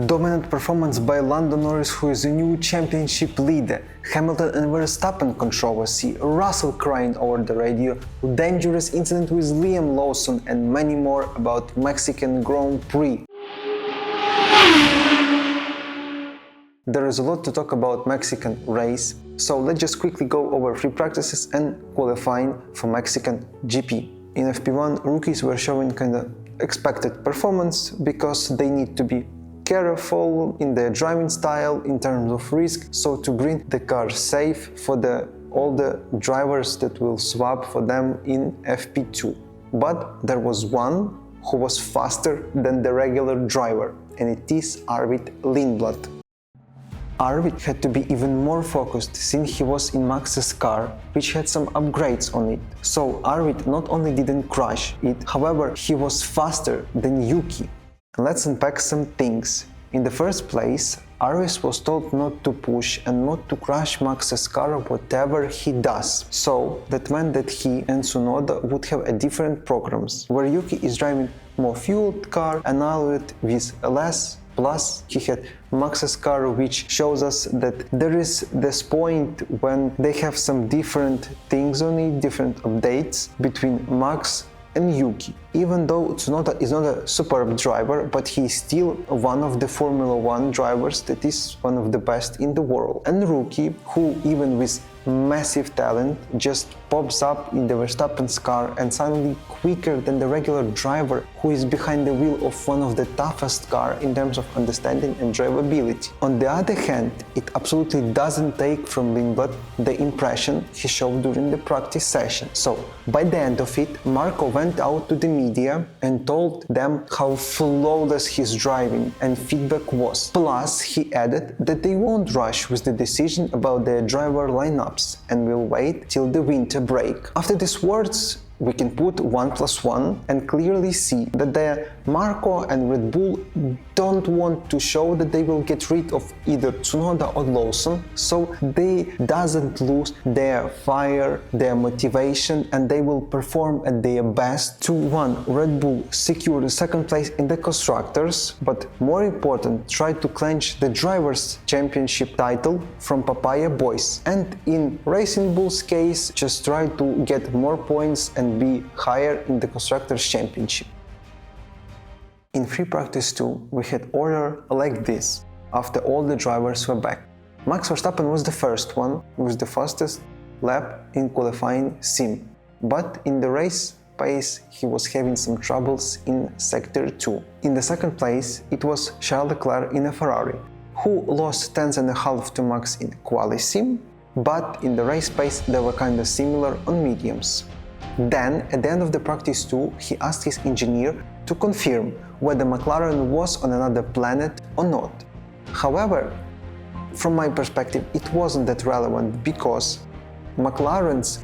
Dominant performance by Lando Norris, who is a new championship leader. Hamilton and Verstappen controversy, Russell crying over the radio, dangerous incident with Liam Lawson, and many more about Mexican Grand Prix. There is a lot to talk about Mexican race, so let's just quickly go over free practices and qualifying for Mexican GP. In FP1, rookies were showing kinda expected performance because they need to be careful in their driving style in terms of risk, so to bring the car safe for all the drivers that will swap for them in FP2. But there was one who was faster than the regular driver, and it is Arvid Lindblad. Arvid had to be even more focused since he was in Max's car, which had some upgrades on it. So Arvid not only didn't crash it, however, he was faster than Yuki. Let's unpack some things. In the first place, Arvid was told not to push and not to crash Max's car whatever he does. So that meant that he and Tsunoda would have a different programs, where Yuki is driving more fueled car and Arvid with less. Plus, he had Max's car, which shows us that there is this point when they have some different things on it, different updates between Max and Yuki. Even though Tsunoda is not a superb driver, but he is still one of the Formula 1 drivers that is one of the best in the world. And Rookie, who even with massive talent just pops up in the Verstappen's car and suddenly quicker than the regular driver who is behind the wheel of one of the toughest car in terms of understanding and drivability. On the other hand, it absolutely doesn't take from Lindblad the impression he showed during the practice session. So, by the end of it, Marco went out to the media and told them how flawless he's driving, and feedback was. Plus, he added that they won't rush with the decision about their driver lineups and will wait till the winter break. After these words, we can put 1+1 and clearly see that Marco and Red Bull don't want to show that they will get rid of either Tsunoda or Lawson, so they doesn't lose their fire, their motivation, and they will perform at their best to Red Bull secure the second place in the constructors, but more important, try to clinch the drivers' championship title from Papaya Boys, and in Racing Bull's case, just try to get more points and be higher in the Constructors' Championship. In free practice 2, we had order like this, after all the drivers were back. Max Verstappen was the first one, with the fastest lap in qualifying sim, but in the race pace he was having some troubles in Sector 2. In the second place, it was Charles Leclerc in a Ferrari, who lost 10.5 to Max in quali sim, but in the race pace they were kinda similar on mediums. Then, at the end of the practice 2, he asked his engineer to confirm whether McLaren was on another planet or not. However, from my perspective, it wasn't that relevant because McLarens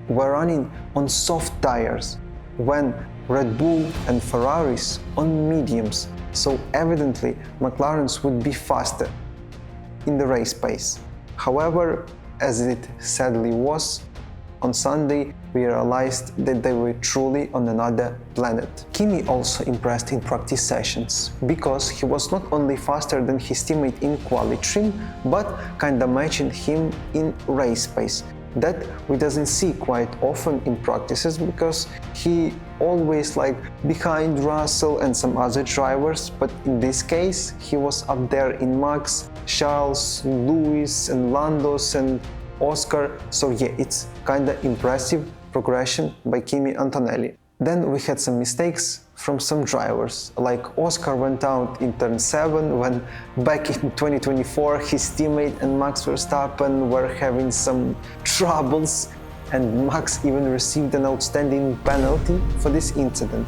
were running on soft tires when Red Bull and Ferraris on mediums, so evidently McLarens would be faster in the race pace. However, as it sadly was, on Sunday we realized that they were truly on another planet. Kimi also impressed in practice sessions, because he was not only faster than his teammate in quali trim, but kinda matching him in race pace. That we doesn't see quite often in practices, because he always behind Russell and some other drivers, but in this case he was up there in Max, Charles, Lewis and Landos and Oscar, so yeah, it's kinda impressive progression by Kimi Antonelli. Then we had some mistakes from some drivers, like Oscar went out in turn 7 when back in 2024 his teammate and Max Verstappen were having some troubles, and Max even received an outstanding penalty for this incident.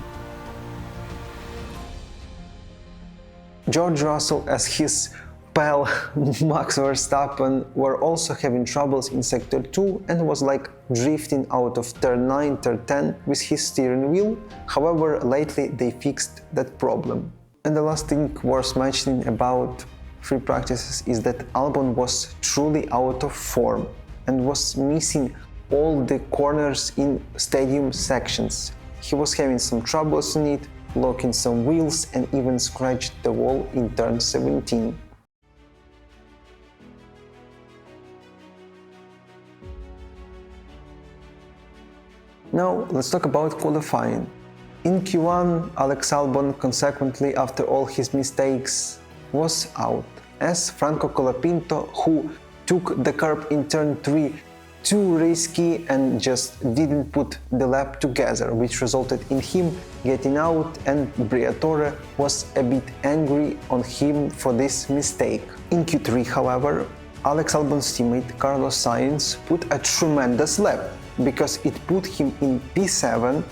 George Russell as his pal Max Verstappen were also having troubles in Sector 2 and was drifting out of turn 9, turn 10 with his steering wheel. However, lately they fixed that problem. And the last thing worth mentioning about free practices is that Albon was truly out of form and was missing all the corners in stadium sections. He was having some troubles in it, locking some wheels and even scratched the wall in turn 17. Now let's talk about qualifying. In Q1, Alex Albon, consequently after all his mistakes, was out, as Franco Colapinto, who took the curb in turn 3 too risky and just didn't put the lap together, which resulted in him getting out, and Briatore was a bit angry on him for this mistake. In Q3, however, Alex Albon's teammate Carlos Sainz put a tremendous lap, because it put him in P7,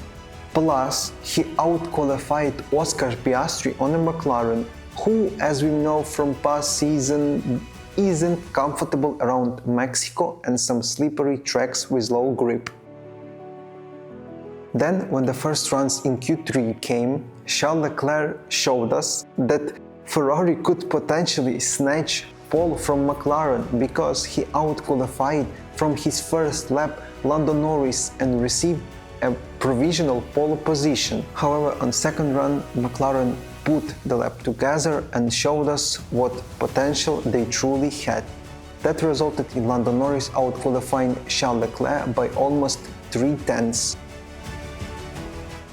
plus he out-qualified Oscar Piastri on a McLaren, who, as we know from past season, isn't comfortable around Mexico and some slippery tracks with low grip. Then, when the first runs in Q3 came, Charles Leclerc showed us that Ferrari could potentially snatch pole from McLaren, because he out-qualified from his first lap Lando Norris and received a provisional pole position. However, on second run, McLaren put the lap together and showed us what potential they truly had. That resulted in Lando Norris out-qualifying Charles Leclerc by almost 3/10.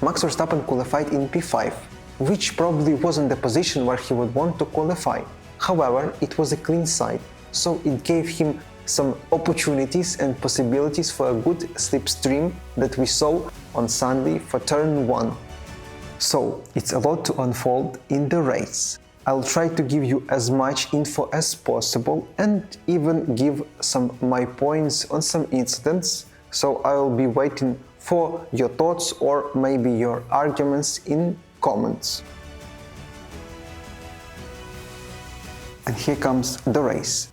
Max Verstappen qualified in P5, which probably wasn't the position where he would want to qualify. However, it was a clean side, so it gave him some opportunities and possibilities for a good slipstream that we saw on Sunday for turn 1. So, it's a lot to unfold in the race. I'll try to give you as much info as possible and even give some my points on some incidents, so I'll be waiting for your thoughts or maybe your arguments in comments. And here comes the race.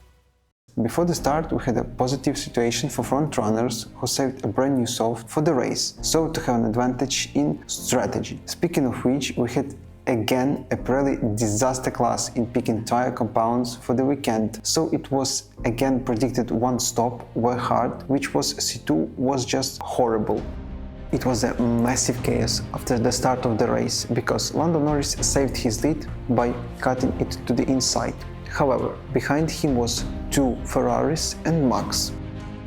Before the start, we had a positive situation for front runners who saved a brand new soft for the race, so to have an advantage in strategy. Speaking of which, we had again a Pirelli disaster class in picking tire compounds for the weekend, so it was again predicted one stop were hard, which was C2 was just horrible. It was a massive chaos after the start of the race, because Lando Norris saved his lead by cutting it to the inside. However, behind him was two Ferraris and Max.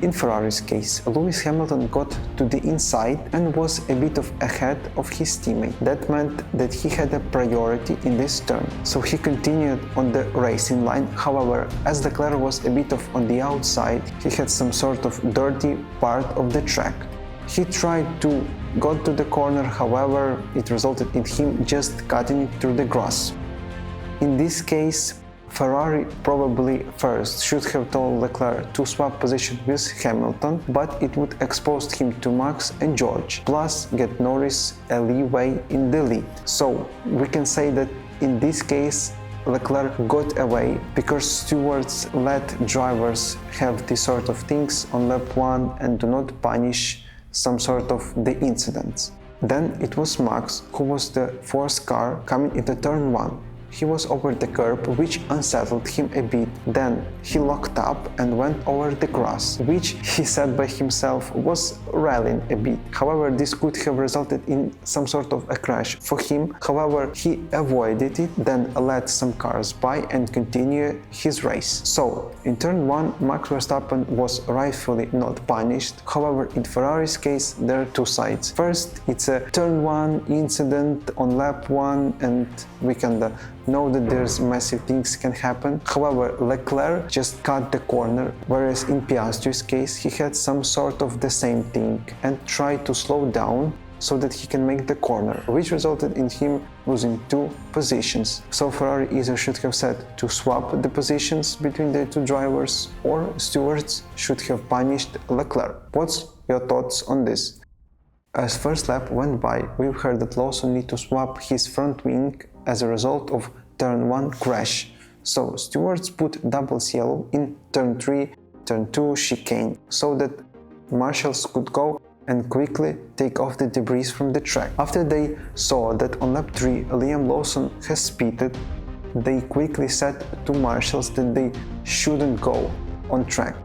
In Ferrari's case, Lewis Hamilton got to the inside and was a bit ahead of his teammate. That meant that he had a priority in this turn, so he continued on the racing line. However, as Leclerc was a bit on the outside, he had some sort of dirty part of the track. He tried to go to the corner, however, it resulted in him just cutting it through the grass. In this case, Ferrari probably first should have told Leclerc to swap position with Hamilton, but it would expose him to Max and George, plus get Norris a leeway in the lead. So we can say that in this case Leclerc got away, because stewards let drivers have these sort of things on lap 1 and do not punish some sort of the incidents. Then it was Max, who was the fourth car coming into turn 1. He was over the curb, which unsettled him a bit. Then he locked up and went over the grass, which he said by himself was rallying a bit. However, this could have resulted in some sort of a crash for him. However, he avoided it, then let some cars by and continued his race. So, in turn 1, Max Verstappen was rightfully not punished. However, in Ferrari's case, there are two sides. First, it's a turn 1 incident on lap 1, and we can know that there's massive things can happen. However, Leclerc just cut the corner, whereas in Piastri's case he had some sort of the same thing and tried to slow down so that he can make the corner, which resulted in him losing 2 positions. So Ferrari either should have said to swap the positions between the two drivers, or stewards should have punished Leclerc. What's your thoughts on this? As first lap went by, we've heard that Lawson need to swap his front wing as a result of turn 1 crash. So stewards put double yellow in turn 3, turn 2 chicane, so that Marshals could go and quickly take off the debris from the track. After they saw that on lap 3 Liam Lawson has speeded, they quickly said to Marshals that they shouldn't go on track.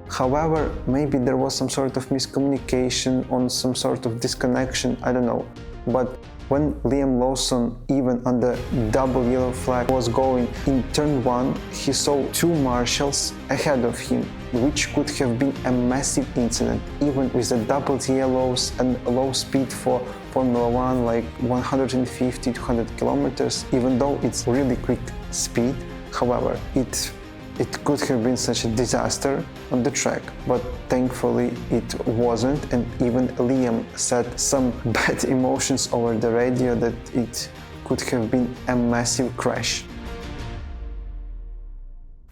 However, maybe there was some sort of miscommunication on some sort of disconnection, I don't know. But when Liam Lawson, even under double yellow flag, was going in turn 1, he saw 2 Marshals ahead of him, which could have been a massive incident, even with the double yellows and low speed for Formula 1, like 150-200 kilometers, even though it's really quick speed. However, it could have been such a disaster on the track, but thankfully it wasn't, and even Liam said some bad emotions over the radio that it could have been a massive crash.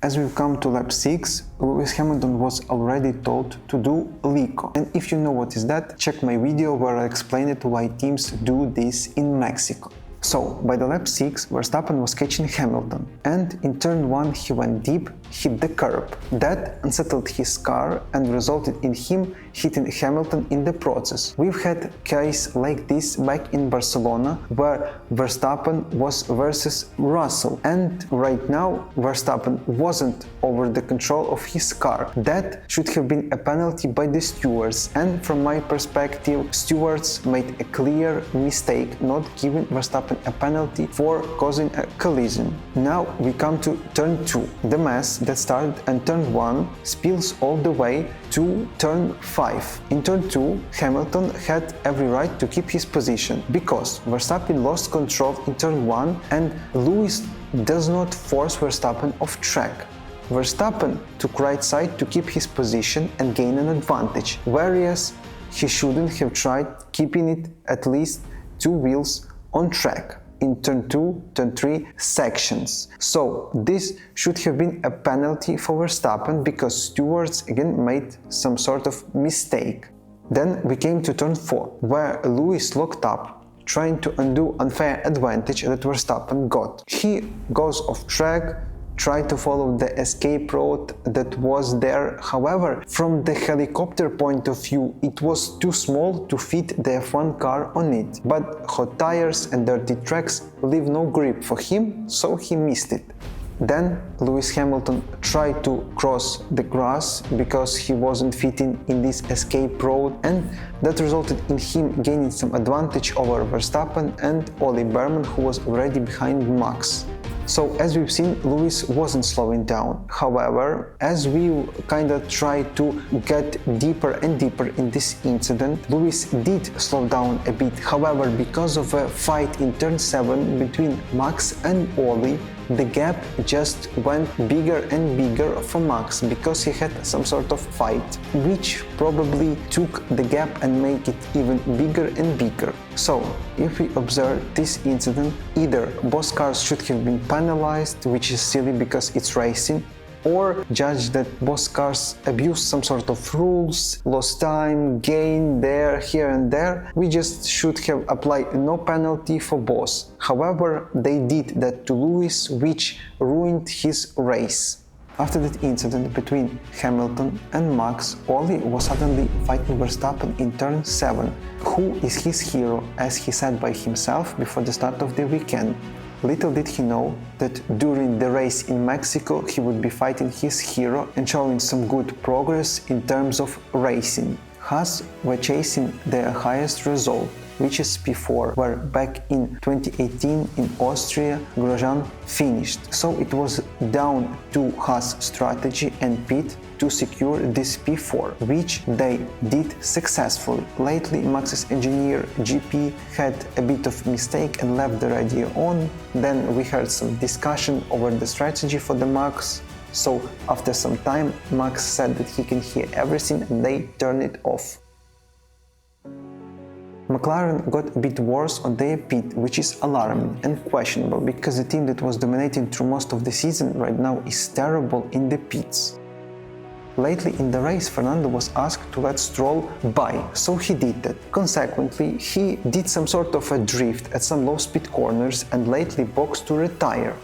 As we've come to lap 6, Lewis Hamilton was already told to do LICO, and if you know what is that, check my video where I explain it why teams do this in Mexico. So, by the lap 6, Verstappen was catching Hamilton, and in turn 1 he went deep, hit the curb. That unsettled his car and resulted in him hitting Hamilton in the process. We've had a case like this back in Barcelona, where Verstappen was versus Russell, and right now Verstappen wasn't over the control of his car. That should have been a penalty by the stewards, and from my perspective, stewards made a clear mistake not giving Verstappen a penalty for causing a collision. Now we come to turn 2. The mess that started in turn 1 spills all the way to turn 5. In turn 2, Hamilton had every right to keep his position because Verstappen lost control in turn 1 and Lewis does not force Verstappen off track. Verstappen took right side to keep his position and gain an advantage, whereas he shouldn't have tried keeping it at least 2 wheels on track in turn 2, turn 3 sections. So this should have been a penalty for Verstappen because stewards again made some sort of mistake. Then we came to turn 4, where Lewis locked up, trying to undo unfair advantage that Verstappen got. He goes off track, tried to follow the escape road that was there. However, from the helicopter point of view, it was too small to fit the F1 car on it. But hot tires and dirty tracks leave no grip for him, so he missed it. Then Lewis Hamilton tried to cross the grass because he wasn't fitting in this escape road, and that resulted in him gaining some advantage over Verstappen and Ollie, who was already behind Max. So as we've seen, Lewis wasn't slowing down. However, as we kinda tried to get deeper and deeper in this incident, Lewis did slow down a bit. However, because of a fight in turn 7 between Max and Ollie, the gap just went bigger and bigger for Max because he had some sort of fight, which probably took the gap and made it even bigger and bigger. So, if we observe this incident, either both cars should have been penalized, which is silly because it's racing, or judge that both cars abused some sort of rules, lost time, gain there, here and there. We just should have applied no penalty for both. However, they did that to Lewis, which ruined his race. After that incident between Hamilton and Max, Ollie was suddenly fighting Verstappen in turn 7, who is his hero, as he said by himself before the start of the weekend. Little did he know that during the race in Mexico he would be fighting his hero and showing some good progress in terms of racing. Haas were chasing their highest result, which is P4, where back in 2018 in Austria Grosjean finished. So it was down to Haas strategy and pit to secure this P4, which they did successfully. Lately, Max's engineer GP had a bit of mistake and left the radio on. Then we heard some discussion over the strategy for the Max. So after some time, Max said that he can hear everything and they turned it off. McLaren got a bit worse on their pit, which is alarming and questionable because the team that was dominating through most of the season right now is terrible in the pits. Lately in the race, Fernando was asked to let Stroll by, so he did that. Consequently, he did some sort of a drift at some low-speed corners and lately boxed to retire.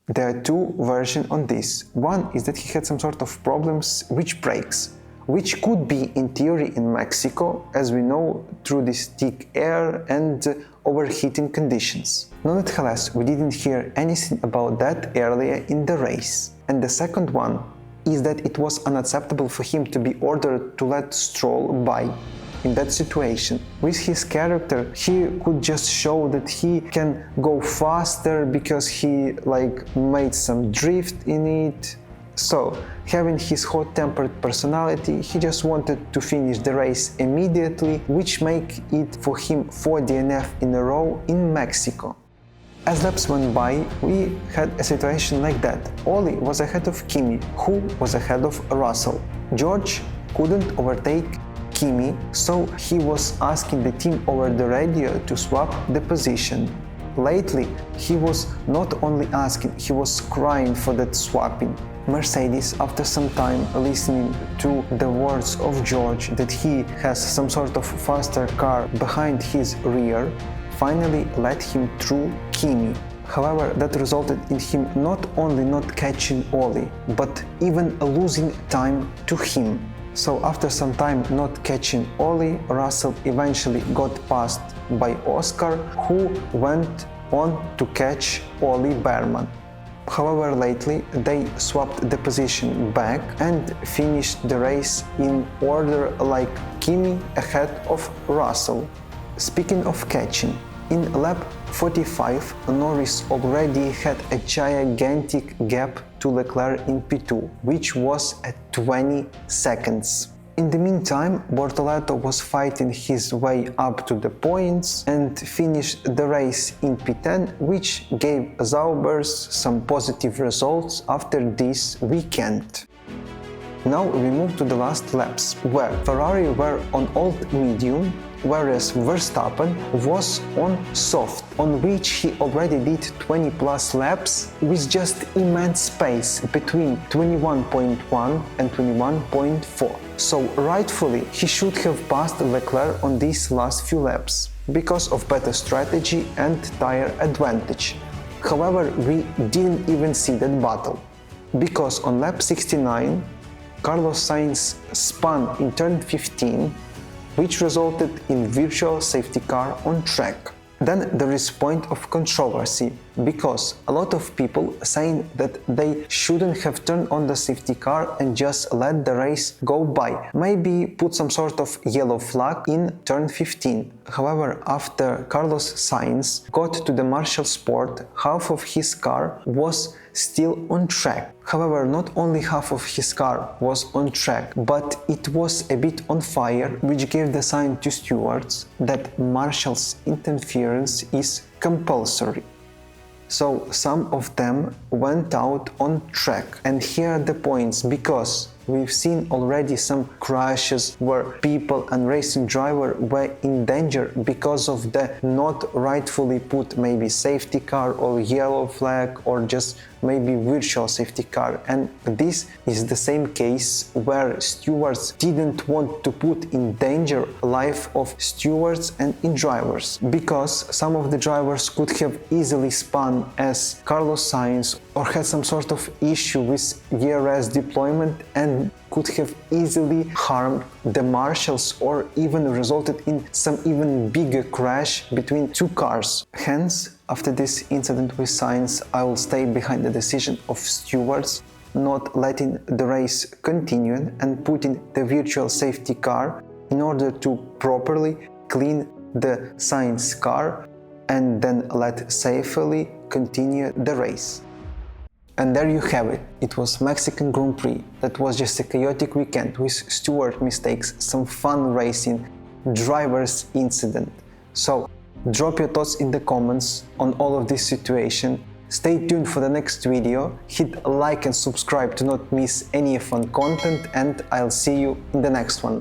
There are two versions on this. One is that he had some sort of problems with brakes, which could be in theory in Mexico, as we know, through this thick air and overheating conditions. Nonetheless, we didn't hear anything about that earlier in the race. And the second one is that it was unacceptable for him to be ordered to let Stroll by. in that situation. With his character, he could just show that he can go faster because he made some drift in it. So, having his hot-tempered personality, he just wanted to finish the race immediately, which made it for him 4 DNF in a row in Mexico. As laps went by, we had a situation like that. Ollie was ahead of Kimi, who was ahead of Russell. George couldn't overtake Kimi, so he was asking the team over the radio to swap the position. Lately, he was not only asking, he was crying for that swapping. Mercedes, after some time listening to the words of George that he has some sort of faster car behind his rear, finally let him through Kimi. However, that resulted in him not only not catching Ollie, but even losing time to him. So after some time not catching Ollie, Russell eventually got passed by Oscar, who went on to catch Ollie Behrman. However, lately they swapped the position back and finished the race in order like Kimi ahead of Russell. Speaking of catching, in lap 45, Norris already had a gigantic gap to Leclerc in P2, which was at 20 seconds. In the meantime, Bortoleto was fighting his way up to the points and finished the race in P10, which gave Zaubers some positive results after this weekend. Now we move to the last laps, where Ferrari were on old medium, whereas Verstappen was on soft, on which he already did 20 plus laps with just immense space between 21.1 and 21.4. So rightfully he should have passed Leclerc on these last few laps because of better strategy and tire advantage. However, we didn't even see that battle, because on lap 69 Carlos Sainz spun in turn 15, which resulted in virtual safety car on track. Then there is point of controversy, because a lot of people saying that they shouldn't have turned on the safety car and just let the race go by. Maybe put some sort of yellow flag in turn 15. However, after Carlos Sainz got to the Marshals port, half of his car was still on track. However, not only half of his car was on track, but it was a bit on fire, which gave the sign to stewards that Marshals interference is compulsory. So some of them went out on track. And here are the points, because we've seen already some crashes where people and racing driver were in danger because of the not rightfully put maybe safety car or yellow flag or just maybe virtual safety car. And this is the same case where stewards didn't want to put in danger life of stewards and in drivers, because some of the drivers could have easily spun as Carlos Sainz or had some sort of issue with ERS deployment and could have easily harmed the Marshals or even resulted in some even bigger crash between two cars. Hence, after this incident with Sainz, I will stay behind the decision of stewards not letting the race continue and putting the virtual safety car in order to properly clean the Sainz car and then let safely continue the race. And there you have it. It was Mexican Grand Prix. That was just a chaotic weekend with steward mistakes, some fun racing, drivers incident. So drop your thoughts in the comments on all of this situation. Stay tuned for the next video, hit like and subscribe to not miss any fun content, and I'll see you in the next one.